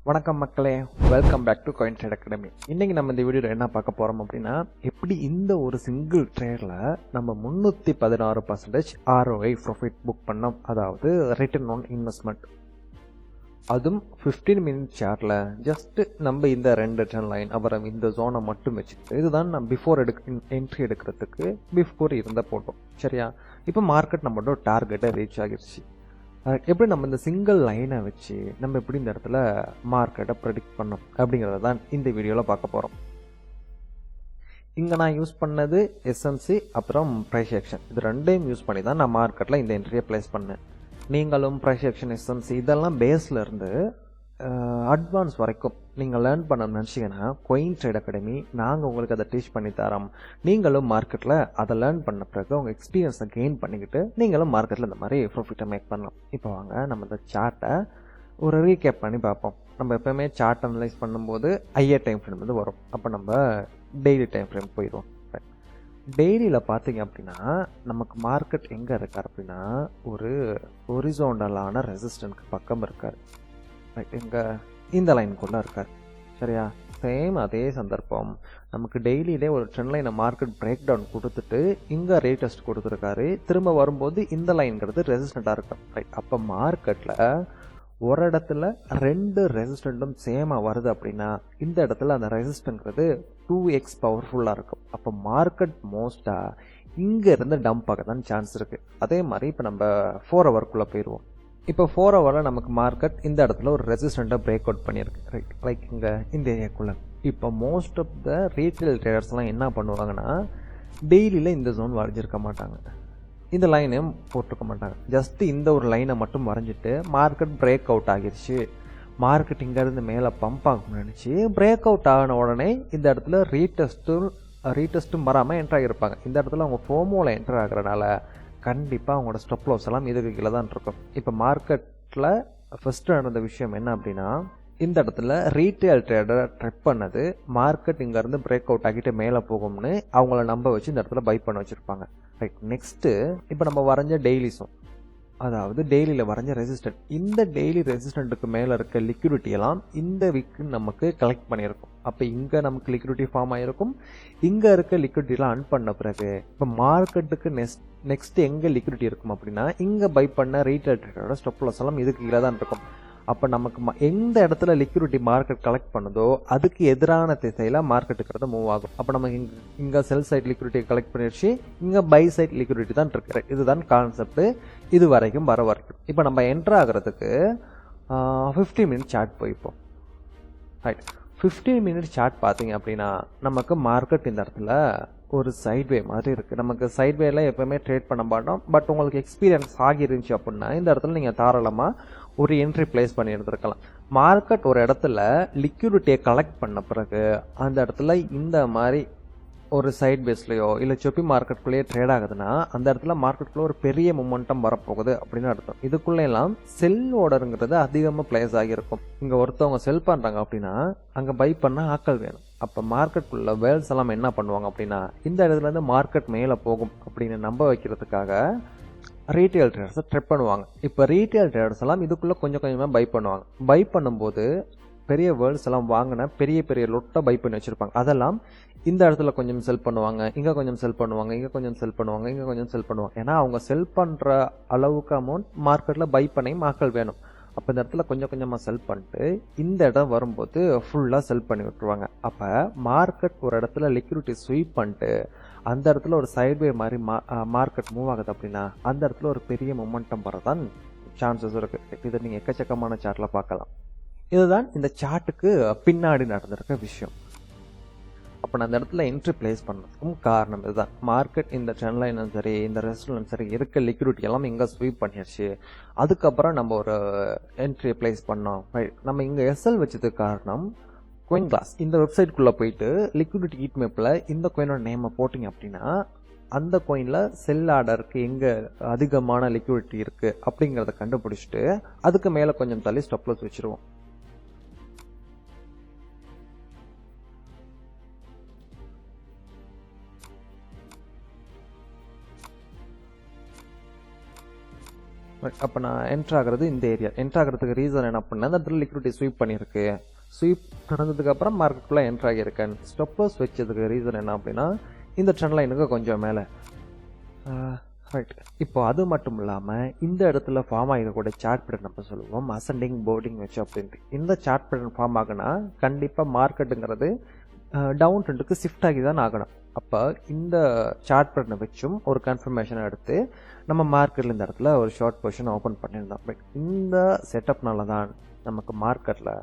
வணக்கம் மக்களே, welcome back to coin trade academy. இன்னைக்கு நம்ம இந்த வீடியோவில் என்ன பார்க்க போறோம் அப்படின்னா, எப்படி இந்த ஒரு சிங்கிள் ட்ரேட்ல நம்ம 316% ROI ப்ராஃபிட் புக் பண்ணோம், அதாவது ரிட்டர்ன் ஆன் இன்வெஸ்ட்மெண்ட். அதுவும் 15 மினிட் சார்ட்ல ஜஸ்ட் நம்ம இந்த 2 ட்ரெண்ட் லைன் அப்புறம் இந்த ஜோனை மட்டும் வச்சுக்கிட்டு, இதுதான் நம்ம பிஃபோர் என்ட்ரி எடுக்கிறதுக்கு பிஃபோர் இருந்த போட்டோம். சரியா? இப்போ மார்க்கெட் நம்மளோட டார்கெட்டை ரீச் ஆகிடுச்சு. எப்படி நம்ம இந்த சிங்கிள் லைனை வச்சு நம்ம எப்படி இந்த இடத்துல மார்க்கெட்டை ப்ரெடிக்ட் பண்ணோம் அப்படிங்கிறத தான் இந்த வீடியோவில் பார்க்க போகிறோம். இங்கே நான் யூஸ் பண்ணது எஸ்எம்சி அப்புறம் ப்ரைஸ் ஆக்ஷன், இது ரெண்டையும் யூஸ் பண்ணி தான் நான் மார்க்கெட்டில் இந்த என்ட்ரியை ப்ளேஸ் பண்ணேன். நீங்களும் ப்ரைஸ் ஆக்ஷன், எஸ்எம்சி இதெல்லாம் பேஸில் இருந்து அட்வான்ஸ் வரைக்கும் நீங்கள் லேர்ன் பண்ண நினச்சிங்கன்னா காயின் ட்ரேட் அகாடமி நாங்கள் உங்களுக்கு அதை டீச் பண்ணி தரோம். நீங்களும் மார்க்கெட்டில் அதை லேர்ன் பண்ண பிறகு உங்கள் எக்ஸ்பீரியன்ஸை கெயின் பண்ணிக்கிட்டு நீங்களும் மார்க்கெட்டில் இந்த மாதிரி ப்ராஃபிட்டை மேக் பண்ணலாம். இப்போ வாங்க நம்ம இந்த சார்ட்டை ஒரு ரீகேப் பண்ணி பார்ப்போம். நம்ம எப்போயுமே சார்ட் அனலைஸ் பண்ணும்போது ஐஏ டைம் ஃப்ரேம் வந்து வரும். அப்போ நம்ம டெய்லி டைம் ஃப்ரேம் போயிடுவோம். டெய்லியில் பார்த்தீங்க அப்படின்னா நமக்கு மார்க்கெட் எங்கே இருக்கார் அப்படின்னா ஒரு ஹொரிசோண்டலான ரெசிஸ்டன்ட்க்கு பக்கம் இருக்கார். எங்கே இந்த லைனுக்குள்ளே இருக்கார். சரியா? சேம் அதே சந்தர்ப்பம் நமக்கு டெய்லியிலே ஒரு ட்ரெண்ட் லைனை மார்க்கெட் பிரேக் டவுன் கொடுத்துட்டு இங்கே ரேட்டஸ்ட் கொடுத்துருக்காரு. திரும்ப வரும்போது இந்த லைன்கிறது ரெசிஸ்டண்ட்டாக இருக்கும். ரைட்? அப்போ மார்க்கெட்டில் ஒரு இடத்துல 2 ரெசிஸ்டண்ட்டும் சேமாக வருது அப்படின்னா இந்த இடத்துல அந்த ரெசிஸ்டன்ட்ங்கிறது 2x பவர்ஃபுல்லாக இருக்கும். அப்போ மார்க்கெட் மோஸ்ட்டாக இங்கே இருந்து டம்ப் ஆக தான் சான்ஸ் இருக்குது. அதே மாதிரி இப்போ நம்ம 4 ஹவருக்குள்ளே போயிடுவோம். இப்போ 4 ஹவரில் நமக்கு மார்க்கெட் இந்த இடத்துல ஒரு ரெசிஸ்டண்ட்டை பிரேக் அவுட் பண்ணியிருக்கு. ரைட்? லைக் இங்கே இந்த ஏரியாக்குள்ளே. இப்போ மோஸ்ட் ஆஃப் த ரீட்டைல் ட்ரேடர்ஸ்லாம் என்ன பண்ணுவாங்கன்னா டெய்லியில் இந்த ஜோன் வரைஞ்சிருக்க மாட்டாங்க, இந்த லைனையும் போட்டிருக்க மாட்டாங்க. ஜஸ்ட் இந்த ஒரு லைனை மட்டும் வரைஞ்சிட்டு மார்க்கெட் பிரேக் அவுட் ஆகிடுச்சு, மார்க்கெட் இங்கேருந்து மேலே பம்ப் ஆகணும்னு நினச்சி பிரேக் அவுட் ஆகின உடனே இந்த இடத்துல ரீடெஸ்ட்டும் வராமல் என்ட்ரு ஆகியிருப்பாங்க. இந்த இடத்துல அவங்க ஃபோமோவில் என்ட்ரு ஆகிறனால கண்டிப்பாக அவங்களோட ஸ்டாப் லாஸ் எல்லாம் இதுக்கு கீழே தான் இருக்கும். இப்போ மார்க்கெட்டில் ஃபஸ்ட்டு நடந்த விஷயம் என்ன அப்படின்னா, இந்த இடத்துல ரீட்டைல் ட்ரேடர் ட்ரெப் பண்ணது மார்க்கெட் இங்கேருந்து பிரேக் அவுட் ஆகிட்டு மேலே போகும்னு அவங்கள நம்ப வச்சு இந்த இடத்துல பை பண்ண வச்சுருப்பாங்க. ரைட்? நெக்ஸ்ட்டு இப்போ நம்ம வரைஞ்ச டெய்லிஸும், அதாவது டெய்லியில் வரைஞ்ச ரெசிஸ்டன்ட், இந்த டெய்லி ரெசிஸ்டண்ட்டுக்கு மேலே இருக்க லிக்விடிட்டி எல்லாம் இந்த வீக்கு நமக்கு கலெக்ட் பண்ணியிருக்கும். அப்போ இங்கே நமக்கு லிக்விடிட்டி ஃபார்ம் ஆகிருக்கும். இங்கே இருக்க லிக்விடிட்டிலாம் அன் பண்ண பிறகு இப்போ மார்க்கெட்டுக்கு நெக்ஸ்ட் எங்கே லிக்விடிட்டி இருக்கும் அப்படின்னா இங்கே பை பண்ண ரீட்டைல் ட்ரேடரோட ஸ்டாப் லாஸ் எல்லாம் இதுக்கு கீழே தான் இருக்கும். அப்போ நமக்கு எந்த இடத்துல லிக்விடிட்டி மார்க்கெட் கலெக்ட் பண்ணுதோ அதுக்கு எதிரான திசையில் மார்க்கெட்டுக்கிறது மூவ் ஆகும். அப்போ நம்ம இங்கே செல் சைட் லிக்விடிட்டி கலெக்ட் பண்ணிடுச்சு, இங்கே பை சைட் லிக்விடிட்டி தான் இருக்கு. இதுதான் கான்செப்ட் இது வரைக்கும் வர வரைக்கும். இப்போ நம்ம என்ட்ரு ஆகிறதுக்கு 15 மினிட் சார்ட் போய்ப்போம். ரைட்? 15 மினிட் சார்ட் பார்த்தீங்க அப்படின்னா நமக்கு மார்க்கெட் இந்த இடத்துல ஒரு சைட்வே மாதிரி இருக்குது. நமக்கு சைட்வேல எப்போவுமே ட்ரேட் பண்ண மாட்டோம். பட் உங்களுக்கு எக்ஸ்பீரியன்ஸ் ஆகிருந்துச்சு அப்படின்னா இந்த இடத்துல நீங்கள் தாராளமாக ஒரு என்ட்ரி பிளேஸ் பண்ணி எடுத்துருக்கலாம். மார்க்கெட் ஒரு இடத்துல லிக்விடிட்டியை கலெக்ட் பண்ண பிறகு அந்த இடத்துல இந்த மாதிரி ஒரு சைட் பேஸ்லையோ இல்லை சொப்பி மார்க்கெட்டுக்குள்ளேயே ட்ரேட் ஆகுதுன்னா அந்த இடத்துல மார்க்கெட்டுக்குள்ளே ஒரு பெரிய மொமெண்டம் வரப்போகுது அப்படின்னு அர்த்தம். இதுக்குள்ளே எல்லாம் செல் ஆர்டருங்கிறது அதிகமாக பிளேஸ் ஆகியிருக்கும். இங்கே ஒருத்தவங்க செல் பண்ணுறாங்க அப்படின்னா அங்கே பை பண்ண ஆட்கள் வேணும். அப்போ மார்க்கெட்டுக்குள்ள வேல்ஸ் எல்லாம் என்ன பண்ணுவாங்க அப்படின்னா இந்த இடத்துலேருந்து மார்க்கெட் மேலே போகும் அப்படின்னு நம்ப வைக்கிறதுக்காக ரீட்டைல் ட்ரேடர்ஸை ட்ரெப் பண்ணுவாங்க. இப்போ ரீட்டைல் ட்ரேடர்ஸ் எல்லாம் இதுக்குள்ளே கொஞ்சம் கொஞ்சமாக பை பண்ணுவாங்க. பை பண்ணும்போது பெரிய வேர்ல்ட்ஸ் எல்லாம் வாங்கின பெரிய பெரிய லொட்டை பை பண்ணி வச்சுருப்பாங்க. அதெல்லாம் இந்த இடத்துல கொஞ்சம் செல் பண்ணுவாங்க, இங்கே கொஞ்சம் செல் பண்ணுவாங்க, இங்கே கொஞ்சம் செல் பண்ணுவாங்க, இங்கே கொஞ்சம் செல் பண்ணுவாங்க. ஏன்னா அவங்க செல் பண்ணுற அளவுக்கு அமௌண்ட் மார்க்கெட்டில் பை பண்ணி மக்கள் வேணும். அப்போ இந்த இடத்துல கொஞ்சம் கொஞ்சமாக செல் பண்ணிட்டு இந்த இடம் வரும்போது ஃபுல்லாக செல் பண்ணி விட்டுருவாங்க. அப்போ மார்க்கெட் ஒரு இடத்துல லிக்விடிட்டி ஸ்வீப் பண்ணிட்டு அந்த இடத்துல ஒரு சைட்வே மாதிரி மார்க்கெட் மூவ் ஆகுது அப்படின்னா அந்த இடத்துல ஒரு பெரிய மொமெண்டம் வரதான் சான்சஸ் இருக்குது. இதை நீங்கள் எக்கச்சக்கமான சார்ட்டில் பார்க்கலாம். இதுதான் இந்த சார்ட்டுக்கு பின்னாடி நடந்திருக்க விஷயம். அப்போ நான் அந்த இடத்துல என்ட்ரி பிளேஸ் பண்ணதுக்கும் காரணம் இதுதான். மார்க்கெட் இந்த ட்ரெண்ட் லைனும் சரி இந்த ரெஸ்டாரண்ட் சரி இருக்க லிக்விடிட்டி எல்லாம் இங்கே ஸ்வீப் பண்ணிடுச்சு. அதுக்கப்புறம் நம்ம ஒரு என்ட்ரியை பிளேஸ் பண்ணோம். நம்ம இங்கே எஸ்எல் வச்சதுக்கு காரணம் கோயின் கிளாஸ் இந்த வெப்சைட்குள்ளே போயிட்டு லிக்விடிட்டி ஹீட் மேப்பில் இந்த கோயினோட நேமை போட்டிங்க அப்படின்னா அந்த கோயினில் செல் ஆர்டருக்கு எங்கே அதிகமான லிக்விடிட்டி இருக்குது அப்படிங்கிறத கண்டுபிடிச்சிட்டு அதுக்கு மேலே கொஞ்சம் தள்ளி ஸ்டாப் லாஸ் வச்சுருவோம். அப்போ நான் என்ட்ரு ஆகிறது இந்த ஏரியா. என்ட்ரு ஆகிறதுக்கு ரீசன் என்ன அப்படின்னா, அந்த இடத்துல லிக்விடிட்டி ஸ்வீப் பண்ணியிருக்கு. ஸ்வீப் நடந்ததுக்கப்புறம் மார்க்கெட்டுக்குள்ளே என்ட்ரு ஆகியிருக்கேன். ஸ்டொப்பர்ஸ் வச்சதுக்கு ரீசன் என்ன அப்படின்னா, இந்த ட்ரெண்ட் லைனுக்கு கொஞ்சம் மேலே. ரைட். இப்போ அது மட்டும் இல்லாமல் இந்த இடத்துல ஃபார்ம் ஆகிருக்கக்கூடிய சார்ட் பேட்டர்ன் நம்ம சொல்லுவோம் அசெண்டிங் போர்டிங் வச்சு அப்படின்ட்டு. இந்த சார்ட் பேட்டர்ன் ஃபார்ம் ஆகுனா கண்டிப்பாக மார்க்கெட்டுங்கிறது டவுன் ட்ரெண்டுக்கு ஷிஃப்ட் ஆகி தான் ஆகணும். அப்போ இந்த சார்ட் பேட்டர்னை வச்சும் ஒரு கன்ஃபர்மேஷனை எடுத்து நம்ம மார்க்கெட்டில் இந்த இடத்துல ஒரு ஷார்ட் பொசிஷன் ஓப்பன் பண்ணியிருந்தோம். பட் இந்த செட்டப்னால தான் நமக்கு மார்க்கெட்டில்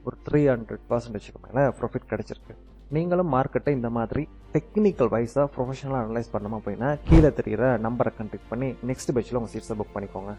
ஒரு 300% மேலே ப்ராஃபிட் கிடச்சிருக்கு. நீங்களும் மார்க்கெட்டை இந்த மாதிரி டெக்னிக்கல் வைஸாக ப்ரொஃபஷனலாக அனலைஸ் பண்ணணும் அப்படின்னா கீழே தெரிகிற நம்பரை கண்டெக்ட் பண்ணி நெக்ஸ்ட் பேட்சில் உங்கள் சீட்ஸை புக் பண்ணிக்கோங்க.